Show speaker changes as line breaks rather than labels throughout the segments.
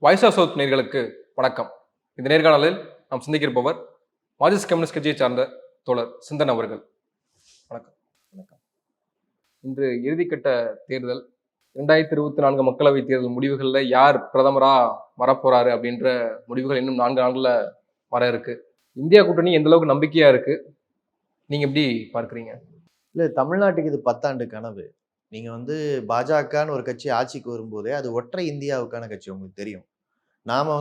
Voice of south நேர்களுக்கு வணக்கம். இந்த நேர்காணலில் நாம் சிந்திக்கிருப்பவர் மார்க்சிஸ்ட் கம்யூனிஸ்ட் கட்சியை சார்ந்த தோழர் சிந்தன் அவர்கள். வணக்கம். வணக்கம். இன்று இறுதிக்கட்ட தேர்தல் 2024 மக்களவைத் தேர்தல் முடிவுகளில் யார் பிரதமரா வரப்போறாரு அப்படின்ற முடிவுகள் இன்னும் 4 நாட்கள்ல வர இருக்கு. இந்தியா கூட்டணி எந்த அளவுக்கு நம்பிக்கையா இருக்கு, நீங்க எப்படி பார்க்குறீங்க?
இல்ல, தமிழ்நாட்டுக்கு இது 10 ஆண்டு கனவு. நீங்க பாஜகன்னு ஒரு கட்சி ஆட்சிக்கு வரும்போதே அது ஒற்றை இந்தியாவுக்கான கட்சி, உங்களுக்கு தெரியும். நாம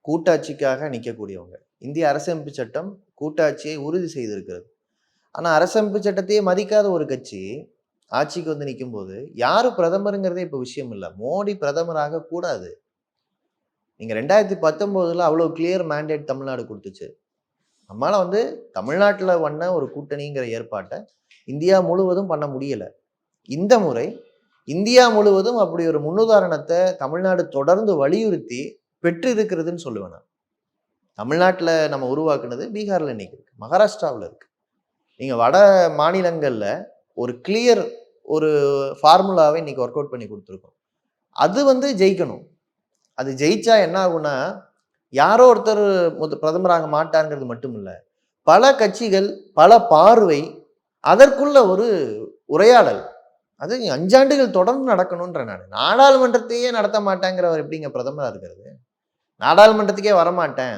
கூட்டாட்சிக்காக நிற்கக்கூடியவங்க. இந்திய அரசமைப்பு சட்டம் கூட்டாட்சியை உறுதி செய்திருக்கிறது. ஆனா அரசமைப்பு சட்டத்தையே மதிக்காத ஒரு கட்சி ஆட்சிக்கு நிற்கும்போது யாரு பிரதமருங்கிறதே இப்ப விஷயம் இல்லை. மோடி பிரதமராக கூடாது. நீங்க 2019 அவ்வளவு கிளியர் மேண்டேட் தமிழ்நாடு கொடுத்துச்சு. நம்மளால தமிழ்நாட்டில் பண்ண ஒரு கூட்டணிங்கிற ஏற்பாட்டை இந்தியா முழுவதும் பண்ண முடியல. இந்த முறை இந்தியா முழுவதும் அப்படி ஒரு முன்னுதாரணத்தை தமிழ்நாடு தொடர்ந்து வலியுறுத்தி பெற்று இருக்கிறதுன்னு சொல்லுவேன் நான். தமிழ்நாட்டில் நம்ம உருவாக்குனது பீகார்ல இன்னைக்கு இருக்கு, மகாராஷ்டிராவில் இருக்கு. நீங்க வட மாநிலங்கள்ல ஒரு கிளியர் ஒரு ஃபார்முலாவை இன்னைக்கு ஒர்க் அவுட் பண்ணி கொடுத்துருக்கோம். அது ஜெயிக்கணும். அது ஜெயிச்சா என்ன ஆகும்னா, யாரோ ஒருத்தர் பிரதமராக மாட்டாருங்கிறது மட்டும் இல்லை, பல கட்சிகள் பல பார்வை, அதற்குள்ள ஒரு உரையாடல், அது 5 ஆண்டுகள் தொடர்ந்து நடக்கணும்ன்ற. நான் நாடாளுமன்றத்தையே நடத்த மாட்டேங்கிறவர் எப்படிங்க பிரதமராக இருக்கிறது? நாடாளுமன்றத்துக்கே வரமாட்டேன்,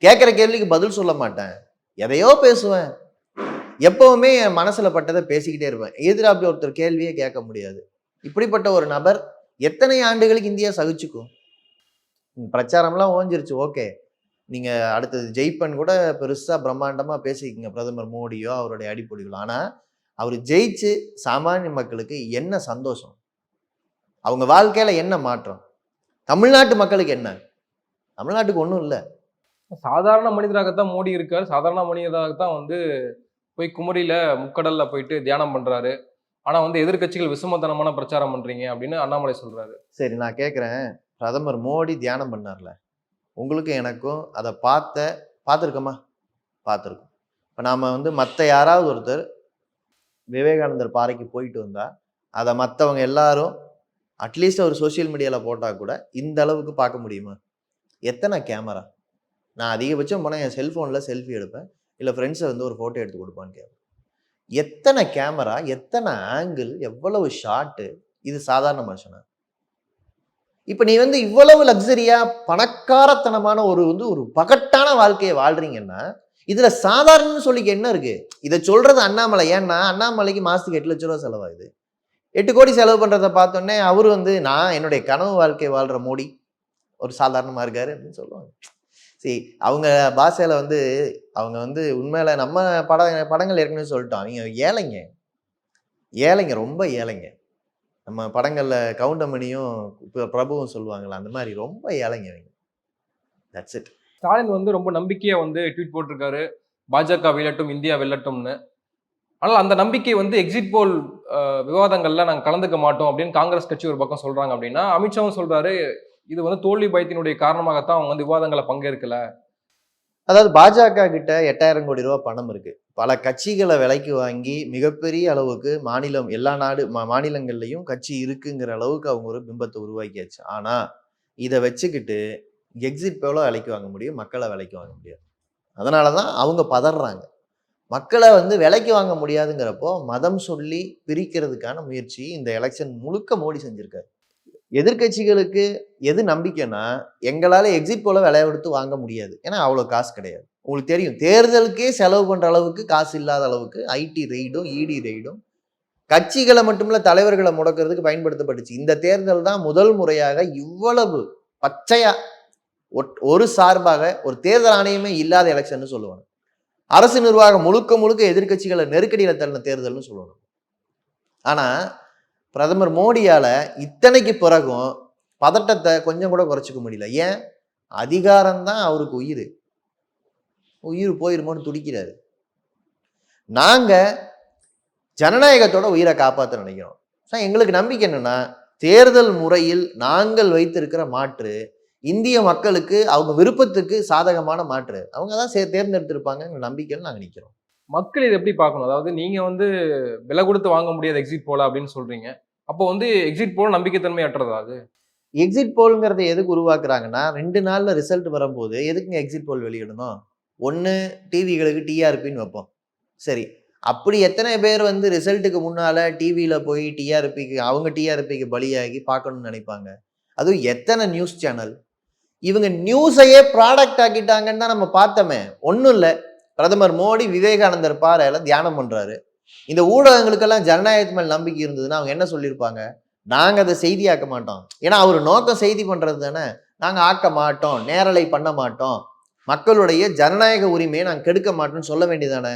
கேட்குற கேள்விக்கு பதில் சொல்ல மாட்டேன், எதையோ பேசுவேன், எப்பவுமே என் மனசுல பட்டதை பேசிக்கிட்டே இருப்பேன், எதிராப்பி ஒருத்தர் கேள்வியே கேட்க முடியாது. இப்படிப்பட்ட ஒரு நபர் எத்தனை ஆண்டுகளுக்கு இந்தியா சகிச்சுக்கும்? பிரச்சாரம்லாம் ஓஞ்சிருச்சு, ஓகே, நீங்க அடுத்தது ஜெயிப்பன் கூட பெருசா பிரம்மாண்டமா பேசிக்கிங்க, பிரதமர் மோடியோ அவருடைய அடிப்பொடிகளோ. ஆனா அவர் ஜெயிச்சு சாமானிய மக்களுக்கு என்ன சந்தோஷம்? அவங்க வாழ்க்கையில என்ன மாற்றம்? தமிழ்நாட்டு மக்களுக்கு என்ன? தமிழ்நாட்டுக்கு ஒன்றும் இல்லை.
சாதாரண மனிதராகத்தான் மோடி இருக்காரு. சாதாரண மனிதராகத்தான் போய் குமரியில முக்கடல்ல போயிட்டு தியானம் பண்றாரு. ஆனா எதிர்கட்சிகள் விசுமத்தனமான பிரச்சாரம் பண்றீங்க அப்படின்னு அண்ணாமலை சொல்றாரு.
சரி, நான் கேட்கிறேன், பிரதமர் மோடி தியானம் பண்ணார்ல, உங்களுக்கும் எனக்கும் அதை பார்த்துருக்கோமா? பார்த்துருக்கோம். இப்போ நாம மற்ற யாராவது ஒருத்தர் விவேகானந்தர் பாறைக்கு போயிட்டு வந்தா அதை மற்றவங்க எல்லாரும் அட்லீஸ்ட் ஒரு சோசியல் மீடியாவில் போட்டால் கூட இந்த அளவுக்கு பார்க்க முடியுமா? எத்தனை கேமரா? நான் அதிகபட்சம் போனால் என் செல்ஃபோனில் செல்ஃபி எடுப்பேன், இல்லை ஃப்ரெண்ட்ஸை ஒரு ஃபோட்டோ எடுத்து கொடுப்பான்னு கேட்பேன். எத்தனை கேமரா, எத்தனை ஆங்கிள், எவ்வளவு ஷாட்டு? இது சாதாரண மனுஷனா? இப்போ நீ இவ்வளவு லக்ஸரியா பணக்காரத்தனமான ஒரு பகட்டான வாழ்க்கையை வாழ்றீங்கன்னா இதுல சாதாரணன்னு சொல்லிக்க என்ன இருக்கு? இதை சொல்றது அண்ணாமலை. ஏன்னா அண்ணாமலைக்கு மாசத்துக்கு 8 லட்சம் ரூபா செலவாகுது. 8 கோடி செலவு பண்றதை பார்த்தோன்னே அவரு நான் என்னுடைய கனவு வாழ்க்கை வாழ்ற மோடி ஒரு சாதாரணமா இருக்காரு அப்படின்னு சொல்லுவாங்க. சரி, அவங்க பாஷையில அவங்க உண்மையில நம்ம படங்கள் ஏற்கனவே சொல்லிட்டோம், அவங்க ஏழைங்க, ரொம்ப ஏழைங்க. நம்ம படங்கள்ல கவுண்டமணியும் பிரபுவும் சொல்லுவாங்களா, அந்த மாதிரி ரொம்ப ஏழைங்க அவங்க. That's it.
ஸ்டாலின் ரொம்ப நம்பிக்கையா ட்வீட் போட்டிருக்காரு, பாஜக வெல்லட்டும், இந்தியா வெல்லட்டும்னு. ஆனால் அந்த நம்பிக்கை எக்ஸிட் போல் விவாதங்கள்ல நாங்கள் கலந்துக்க மாட்டோம் அப்படின்னு காங்கிரஸ் கட்சி ஒரு பக்கம் சொல்றாங்க. அப்படின்னா அமித்ஷாவும் சொல்றாரு, இது தோல்வி பயத்தினுடைய காரணமாகத்தான் அவங்க விவாதங்களை பங்கேற்கல.
அதாவது பாஜக கிட்ட 8000 கோடி ரூபாய் பணம் இருக்கு. பல கட்சிகளை விலைக்கு வாங்கி மிகப்பெரிய அளவுக்கு எல்லா மாநிலங்கள்லையும் கட்சி இருக்குங்கிற அளவுக்கு அவங்க ஒரு பிம்பத்தை உருவாக்கியாச்சு. ஆனா இதை வச்சுக்கிட்டு எக்ஸிட் போல விலைக்கு வாங்க முடியும், மக்களை விலைக்கு வாங்க முடியாது. அதனாலதான் அவங்க பதறாங்க. மக்களை விலைக்கு வாங்க முடியாதுங்கிறப்போ மதம் சொல்லி பிரிக்கிறதுக்கான முயற்சி இந்த எலெக்ஷன் முழுக்க மோடி செஞ்சிருக்காரு. எதிர்கட்சிகளுக்கு எது நம்பிக்கைன்னா, எங்களால எக்ஸிட் போல விலை கொடுத்து வாங்க முடியாது, ஏன்னா அவ்வளவு காசு கிடையாது. உங்களுக்கு தெரியும், தேர்தலுக்கே செலவு பண்ற அளவுக்கு காசு இல்லாத அளவுக்கு ஐடி ரெய்டும் இடி ரெய்டும் கட்சிகளை மட்டுமில்ல தலைவர்களை முடக்கிறதுக்கு பயன்படுத்தப்பட்டுச்சு. இந்த தேர்தல் தான் முதல் முறையாக இவ்வளவு பச்சையா ஒரு சார்பாக ஒரு தேர்தல் ஆணையமே இல்லாத எலெக்ஷன் சொல்லுவாங்க. அரசு நிர்வாகம் முழுக்க முழுக்க எதிர்கட்சிகளை நெருக்கடியில தள்ளின தேர்தல்னு சொல்லணும். ஆனா பிரதமர் மோடியால இத்தனைக்கு பிறகும் பதட்டத்தை கொஞ்சம் கூட குறைச்சிக்க முடியல. ஏன்? அதிகாரம் தான் அவருக்கு உயிர் போயிருமோன்னு துடிக்கிறாரு. நாங்க ஜனநாயகத்தோட உயிரை காப்பாற்ற நினைக்கிறோம். எங்களுக்கு நம்பிக்கை என்னன்னா, தேர்தல் முறையில் நாங்கள் வைத்திருக்கிற மாற்று இந்திய மக்களுக்கு அவங்க விருப்பத்துக்கு சாதகமான மாற்று அவங்க தான் தேர்ந்தெடுத்திருப்பாங்க நம்பிக்கையில் நாங்கள் நிற்கிறோம்.
மக்கள் இதை எப்படி பார்க்கணும்? அதாவது நீங்க விலை கொடுத்து வாங்க முடியாத எக்ஸிட் போல அப்படின்னு சொல்றீங்க. அப்போ எக்ஸிட் போல நம்பிக்கைத்தன்மை அற்றதா? அது
எக்ஸிட் போல்ங்கிறத எதுக்கு உருவாக்குறாங்கன்னா 2 நாள்ல ரிசல்ட் வரும்போது எதுக்குங்க எக்ஸிட் போல் வெளியிடணும்? ஒண்ணு டிவிகளுக்கு டிஆர்பின்னு வைப்போம். சரி. அப்படி எத்தனை பேர் வந்து ரிசல்ட்டுக்கு முன்னால டிவியில போய் அவங்க டிஆர்பிக்கு பலியாகி பார்க்கணும்னு நினைப்பாங்க? அதுவும் எத்தனை நியூஸ் சேனல்? இவங்க நியூஸையே ப்ராடக்ட் ஆக்கிட்டாங்கன்னு தான் நம்ம பார்த்தோமே. ஒண்ணும் இல்ல. பிரதமர் மோடி விவேகானந்தர் பாறையில தியானம் பண்றாரு. இந்த ஊடகங்களுக்கெல்லாம் ஜனநாயகத்து மேல் நம்பிக்கை இருந்ததுன்னா அவங்க என்ன சொல்லியிருப்பாங்க? நாங்க அதை செய்தியாக்க மாட்டோம். ஏன்னா அவர் நோக்கம் செய்தி பண்றது தானே. நாங்க ஆக்க மாட்டோம், நேரலை பண்ண மாட்டோம், மக்களுடைய ஜனநாயக உரிமையை நாங்க கெடுக்க மாட்டோம்னு சொல்ல வேண்டியதானே.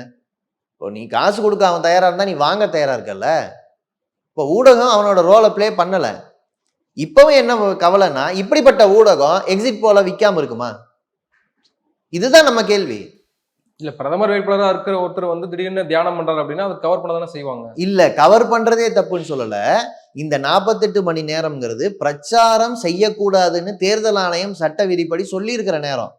இப்போ நீ காசு கொடுக்க அவன் தயாரா இருந்தா நீ வாங்க தயாரா இருக்கல்ல. இப்போ ஊடகம் அவனோட ரோலை பிளே பண்ணல. இப்பவும் என்ன கவலைன்னா இப்படிப்பட்ட ஊடகம் எக்ஸிட் போல விற்காம இருக்குமா? இதுதான் நம்ம கேள்வி.
இல்ல பிரதமர் வேட்பாளரா இருக்கிற ஒருத்தர் வந்து திடீர்னு தியானம் பண்றாரு அப்படின்னா அதை கவர் பண்ண தானே செய்வாங்க.
இல்ல கவர் பண்றதே தப்புன்னு சொல்லல. இந்த 48 மணி நேரம்ங்கிறது பிரச்சாரம் செய்யக்கூடாதுன்னு தேர்தல் ஆணையம் சட்ட விதிப்படி சொல்லி இருக்கிற நேரம்.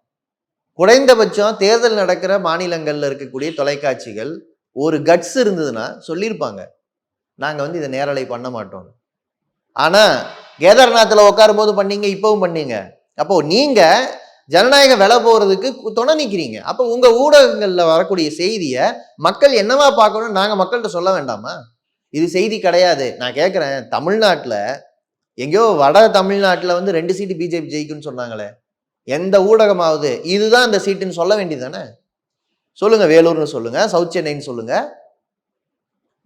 குறைந்தபட்சம் தேர்தல் நடக்கிற மாநிலங்கள்ல இருக்கக்கூடிய தொலைக்காட்சிகள் ஒரு கட்ஸ் இருந்ததுன்னா சொல்லியிருப்பாங்க, நாங்க வந்து இதை நேரலை பண்ண மாட்டோம். ஆனா கேதார்நாத்ல உட்காரும் போது பண்ணீங்க, இப்பவும் பண்ணீங்க. அப்போ நீங்க ஜனநாயக விலை போறதுக்கு துணை நிக்கிறீங்க. அப்போ உங்க ஊடகங்கள்ல வரக்கூடிய செய்தியை மக்கள் என்னவா பார்க்கணும் நாங்க மக்கள்கிட்ட சொல்ல வேண்டாமா? இது செய்தி கிடையாது. நான் கேட்கிறேன், தமிழ்நாட்டுல எங்கேயோ வட தமிழ்நாட்டுல வந்து 2 சீட்டு பிஜேபி ஜெயிக்கும்னு சொன்னாங்களே, எந்த ஊடகமாவது இதுதான் அந்த சீட்டுன்னு சொல்ல வேண்டியதானே? சொல்லுங்க, வேலூர்னு சொல்லுங்க, சவுத் சென்னைன்னு சொல்லுங்க,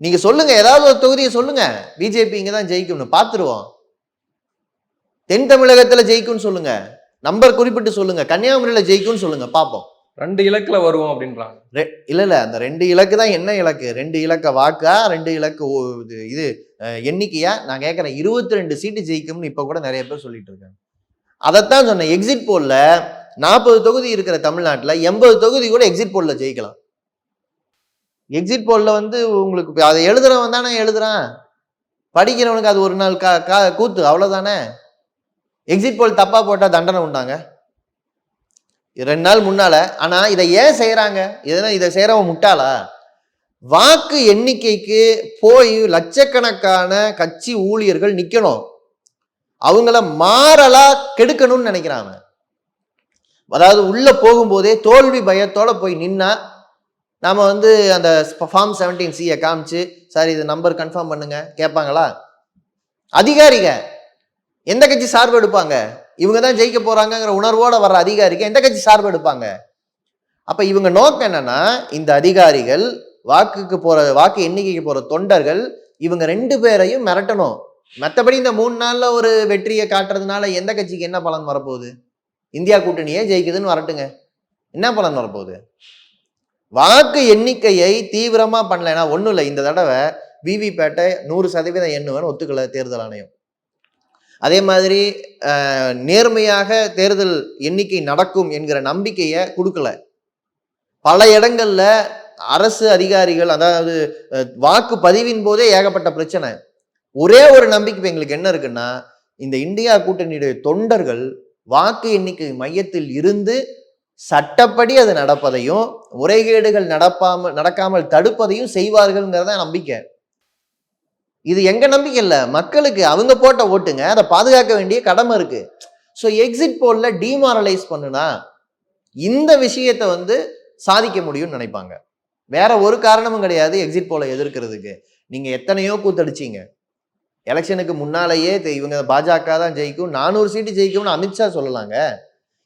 நீங்க சொல்லுங்க, ஏதாவது ஒரு தொகுதியை சொல்லுங்க பிஜேபி இங்கதான் ஜெயிக்கும்னு பார்த்துருவோம். தென் தமிழகத்துல ஜெயிக்கும்னு சொல்லுங்க, நம்பர் குறிப்பிட்டு சொல்லுங்க, கன்னியாகுமரியில ஜெயிக்கும்னு சொல்லுங்க பார்ப்போம்.
2 இலக்குல வருவோம் அப்படின்றாங்க.
இல்ல அந்த 2 இலக்கு தான். என்ன இலக்கு? 2 இலக்க வாக்கா, 2 இலக்கு இது எண்ணிக்கையா? நான் கேட்கிறேன். 22 சீட்டு ஜெயிக்கும்னு இப்ப கூட நிறைய பேர் சொல்லிட்டு இருக்காங்க. அதைத்தான் சொன்னேன். எக்ஸிட் போல்ல 40 தொகுதி இருக்கிற தமிழ்நாட்டுல 80 தொகுதி கூட எக்ஸிட் போல்ல ஜெயிக்கலாம். எக்ஸிட் போல்ல வந்து உங்களுக்கு அதை எழுதுறவன் தானே எழுதுறான், படிக்கிறவனுக்கு அது ஒரு நாள் கூத்து, அவ்வளவுதானே. எக்ஸிட் போல் தப்பா போட்டா தண்டனை உண்டாங்க 2 நாள் முன்னால. ஆனா இதை ஏன் செய்யறாங்க? இதை செய்யறவன் முட்டாளா? வாக்கு எண்ணிக்கைக்கு போய் லட்சக்கணக்கான கட்சி ஊழியர்கள் நிக்கணும், அவங்கள மாறலா கெடுக்கணும்னு நினைக்கிறாங்க. அதாவது உள்ள போகும்போதே தோல்வி பயத்தோட போய் நின்னா நாம வந்து அந்த ஃபார்ம் 17C காமிச்சு, சார் இது நம்பர் கன்ஃபார்ம் பண்ணுங்க கேட்பாங்களா? அதிகாரிக எந்த கட்சி சார்பு எடுப்பாங்க? இவங்க தான் ஜெயிக்க போறாங்கிற உணர்வோட வர்ற அதிகாரிக்கு எந்த கட்சி சார்பு எடுப்பாங்க? அப்ப இவங்க நோக்கம் என்னன்னா, இந்த அதிகாரிகள் வாக்கு எண்ணிக்கைக்கு போற தொண்டர்கள் இவங்க 2 பேரையும் மிரட்டணும். மற்றபடி இந்த 3 நாள்ல ஒரு வெற்றியை காட்டுறதுனால எந்த கட்சிக்கு என்ன பலன் வரப்போகுது? இந்தியா கூட்டணியே ஜெயிக்குதுன்னு வரட்டுங்க, என்ன பலன் வரப்போகுது? வாக்கு எண்ணிக்கையை தீவிரமா பண்ணலைன்னா ஒண்ணும் இல்லை. இந்த தடவை விவிபேட்டை 100% எண்ணுவேன்னு ஒத்துக்கல தேர்தல் ஆணையம். அதே மாதிரி நேர்மையாக தேர்தல் எண்ணிக்கை நடக்கும் என்கிற நம்பிக்கையை கொடுக்கல. பல இடங்கள்ல அரசு அதிகாரிகள், அதாவது வாக்கு பதிவின் போதே ஏகப்பட்ட பிரச்சனை. ஒரே ஒரு நம்பிக்கை எங்களுக்கு என்ன இருக்குன்னா, இந்த இந்தியா கூட்டணியுடைய தொண்டர்கள் வாக்கு எண்ணிக்கை மையத்தில் இருந்து சட்டப்படி அது நடப்பதையும் முறைகேடுகள் நடக்காமல் தடுப்பதையும் செய்வார்கள்ங்கிறத நம்பிக்கை. இது எங்க நம்பிக்கை இல்லை, மக்களுக்கு அவங்க போட்ட ஓட்டுங்க, அதை பாதுகாக்க வேண்டிய கடமை இருக்கு. ஸோ எக்ஸிட் போல்ல டிமாரலைஸ் பண்ணுனா இந்த விஷயத்தை வந்து சாதிக்க முடியும்னு நினைப்பாங்க. வேற ஒரு காரணமும் கிடையாது எக்ஸிட் போல எதிர்க்கிறதுக்கு. நீங்க எத்தனையோ கூத்தடிச்சீங்க. எலெக்ஷனுக்கு முன்னாலேயே இவங்க பாஜக தான் ஜெயிக்கும், 400 சீட்டு ஜெயிக்கும்னு அமித்ஷா சொல்லலாங்க.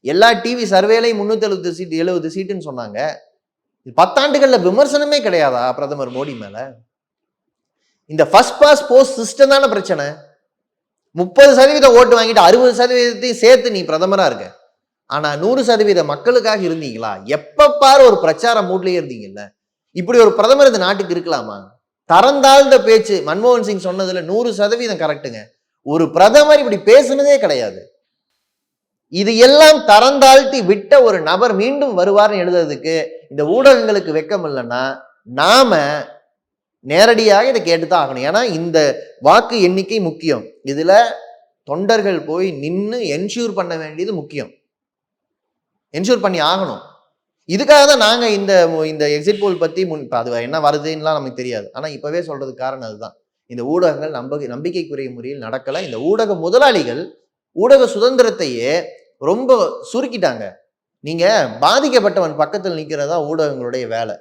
எல்லா டிவி சர்வேலையும் 370 சீட்டு 70 சீட்டுன்னு சொன்னாங்க. 10 ஆண்டுகள்ல விமர்சனமே கிடையாதா பிரதமர் மோடி மேல? இந்த ஃபர்ஸ்ட் பாஸ் போஸ்ட் சிஸ்டம் தானே பிரச்சனை. 30% ஓட்டு வாங்கிட்டு 60% சேர்த்து நீ பிரதமரா இருக்க. ஆனா 100% மக்களுக்காக இருந்தீங்களா? எப்ப பாரு ஒரு பிரச்சார மூட்லயே இருந்தீங்கல்ல. இப்படி ஒரு பிரதமர் இந்த நாட்டுக்கு இருக்கலாமா? தரந்தாழ்ந்த பேச்சு. மன்மோகன் சிங் சொன்னதுல 100% கரெக்டுங்க. ஒரு பிரதமர் இப்படி பேசுனதே கிடையாது. இது எல்லாம் தரந்தாழ்த்தி விட்ட ஒரு நபர் மீண்டும் வருவார்னு எழுதுறதுக்கு இந்த ஊடகங்களுக்கு வெக்கம் இல்லைன்னா நாம நேரடியாக இதை கேட்டுதான் ஆகணும். ஏன்னா இந்த வாக்கு எண்ணிக்கை முக்கியம். இதுல தொண்டர்கள் போய் நின்று என்ஷூர் பண்ண வேண்டியது முக்கியம். என்ஷூர் பண்ணி ஆகணும். இதுக்காக தான் நாங்க இந்த எக்ஸிட் போல் பத்தி அது என்ன வருதுன்னா நமக்கு தெரியாது. ஆனா இப்பவே சொல்றதுக்கு காரணம் அதுதான். இந்த ஊடகங்கள் நம்பிக்கைக்குரிய முறையில் நடக்கல. இந்த ஊடக முதலாளிகள் ஊடக சுதந்திரத்தையே ரொம்ப சுருக்கிட்டாங்க. நீங்க பாதிக்கப்பட்டவன் பக்கத்தில் நிக்கிறதா ஊடகங்களுடைய வேலை.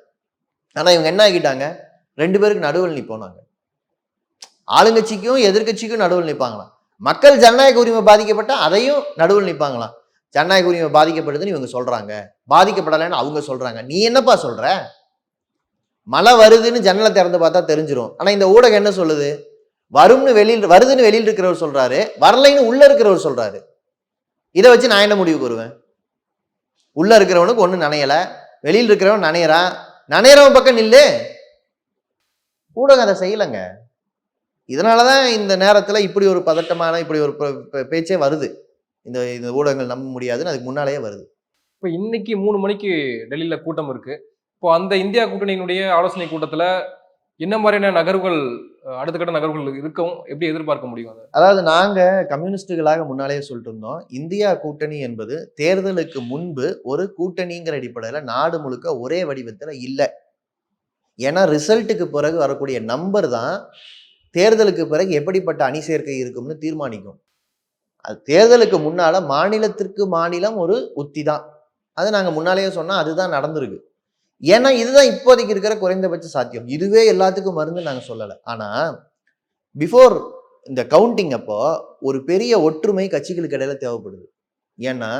ஆனா இவங்க என்ன ஆகிட்டாங்க, 2 பேருக்கு நடுவில் நிப்போம் நாங்க. ஆளுங்கட்சிக்கும் எதிர்க்கட்சிக்கும் நடுவில் நிற்பாங்களாம். மக்கள் ஜனநாயக உரிமை பாதிக்கப்பட்டா அதையும் நடுவில் நிற்பாங்களாம். ஜனநாயக உரிமை பாதிக்கப்படுதுன்னு இவங்க சொல்றாங்க, பாதிக்கப்படலைன்னு அவங்க சொல்றாங்க. நீ என்னப்பா சொல்ற? மழை வருதுன்னு ஜன்னலை திறந்து பார்த்தா தெரிஞ்சிடும். ஆனா இந்த ஊடகம் என்ன சொல்லுது? வருதுன்னு வெளியில் இருக்கிறவர் சொல்றாரு, வரலைன்னு உள்ள இருக்கிறவர் சொல்றாரு. இதை வச்சு நான் என்ன முடிவுக்கு வருவேன்? உள்ள இருக்கிறவனுக்கு ஒண்ணு நனையல, வெளியில் இருக்கிறவன் நனையறான், நனையறவன் பக்கம் நில்லு. ஊடகம் அதை செய்யலைங்க. இதனாலதான் இந்த நேரத்துல இப்படி ஒரு பதட்டமான இப்படி ஒரு பேச்சே வருது. இந்த ஊடகங்கள் நம்ப முடியாதுன்னு அதுக்கு முன்னாலேயே வருது.
இப்போ இன்னைக்கு 3 மணிக்கு டெல்லியில கூட்டம் இருக்கு. இப்போ அந்த இந்தியா கூட்டணியினுடைய ஆலோசனை கூட்டத்துல என்ன மாதிரியான நகர்வுகள், அடுத்த கட்ட நகர்வுகள் இருக்கும், எப்படி எதிர்பார்க்க முடியும் அதை?
அதாவது நாங்க கம்யூனிஸ்டுகளாக முன்னாலேயே சொல்லிட்டு இருந்தோம், இந்தியா கூட்டணி என்பது தேர்தலுக்கு முன்பு ஒரு கூட்டணிங்கிற அடிப்படையில நாடு முழுக்க ஒரே வடிவத்துல இல்லை. ஏன்னா ரிசல்ட்டுக்கு பிறகு வரக்கூடிய நம்பர் தான் தேர்தலுக்கு பிறகு எப்படிப்பட்ட அணி சேர்க்கை இருக்கும்னு தீர்மானிக்கும். அது தேர்தலுக்கு முன்னால மாநிலத்திற்கு மாநிலம் ஒரு உத்தி தான். அது நாங்க முன்னாலேயே சொன்னா அதுதான் நடந்திருக்கு. ஏன்னா இதுதான் இப்போதைக்கு இருக்கிற குறைந்தபட்ச சாத்தியம். இதுவே எல்லாத்துக்கும் மருந்து நாங்க சொல்லலை. ஆனா பிஃபோர் இந்த கவுண்டிங் அப்போ ஒரு பெரிய ஒற்றுமை கட்சிகளுக்கு இடையில தேவைப்படுது. ஏன்னா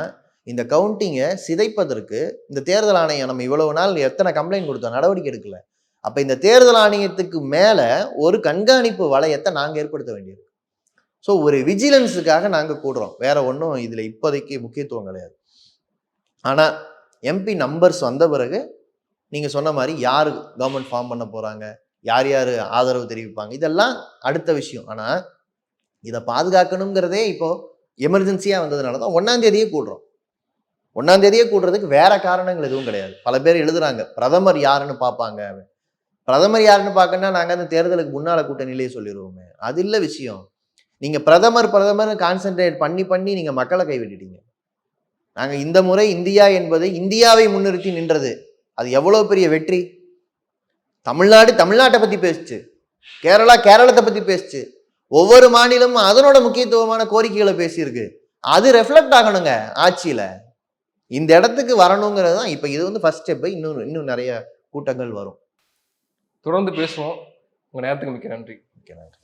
இந்த கவுண்டிங்கை சிதைப்பதற்கு இந்த தேர்தல் ஆணையம் நம்ம இவ்வளவு நாள் எத்தனை கம்ப்ளைண்ட் கொடுத்தோம், நடவடிக்கை எடுக்கல. அப்ப இந்த தேர்தல் ஆணையத்துக்கு மேல ஒரு கண்காணிப்பு வளையத்தை நாங்க ஏற்படுத்த வேண்டியிருக்கு. ஸோ ஒரு விஜிலன்ஸுக்காக நாங்க கூடுறோம், வேற ஒன்றும் இதுல இப்போதைக்கு முக்கியத்துவம் கிடையாது. ஆனா எம்பி நம்பர்ஸ் வந்த பிறகு நீங்க சொன்ன மாதிரி யாரு கவர்மெண்ட் ஃபார்ம் பண்ண போறாங்க, யார் யார் ஆதரவு தெரிவிப்பாங்க, இதெல்லாம் அடுத்த விஷயம். ஆனா இதை பாதுகாக்கணுங்கிறதே இப்போ எமர்ஜென்சியா வந்ததுனால தான் 1ஆம் தேதியே கூடுறோம். 1ஆம் தேதியே கூடுறதுக்கு வேற காரணங்கள் எதுவும் கிடையாது. பல பேர் எழுதுறாங்க பிரதமர் யாருன்னு பார்ப்பாங்க. பிரதமர் யாருன்னு பார்க்கணும்னா நாங்க அந்த தேர்தலுக்கு முன்னால கூட்டணியிலேயே சொல்லிடுவோமே. அது இல்லை விஷயம். நீங்க பிரதமர் கான்சென்ட்ரேட் பண்ணி நீங்க மக்களை கைவிட்டுட்டீங்க. நாங்க இந்த முறை இந்தியா என்பது இந்தியாவை முன்னிறுத்தி நின்றது. அது எவ்வளவு பெரிய வெற்றி. தமிழ்நாட்டை பத்தி பேசுச்சு, கேரளத்தை பத்தி பேசுச்சு. ஒவ்வொரு மாநிலமும் அதனோட முக்கியத்துவமான கோரிக்கைகளை பேசியிருக்கு. அது ரெஃப்ளெக்ட் ஆகணுங்க ஆட்சியில. இந்த இடத்துக்கு வரணுங்கிறது தான் இப்ப இது ஃபர்ஸ்ட் ஸ்டெப். இன்னும் நிறைய கூட்டங்கள் வரும்.
தொடர்ந்து பேசுவோம். உங்க நேரத்துக்கு மிக்க நன்றி.
மிக்க நன்றி.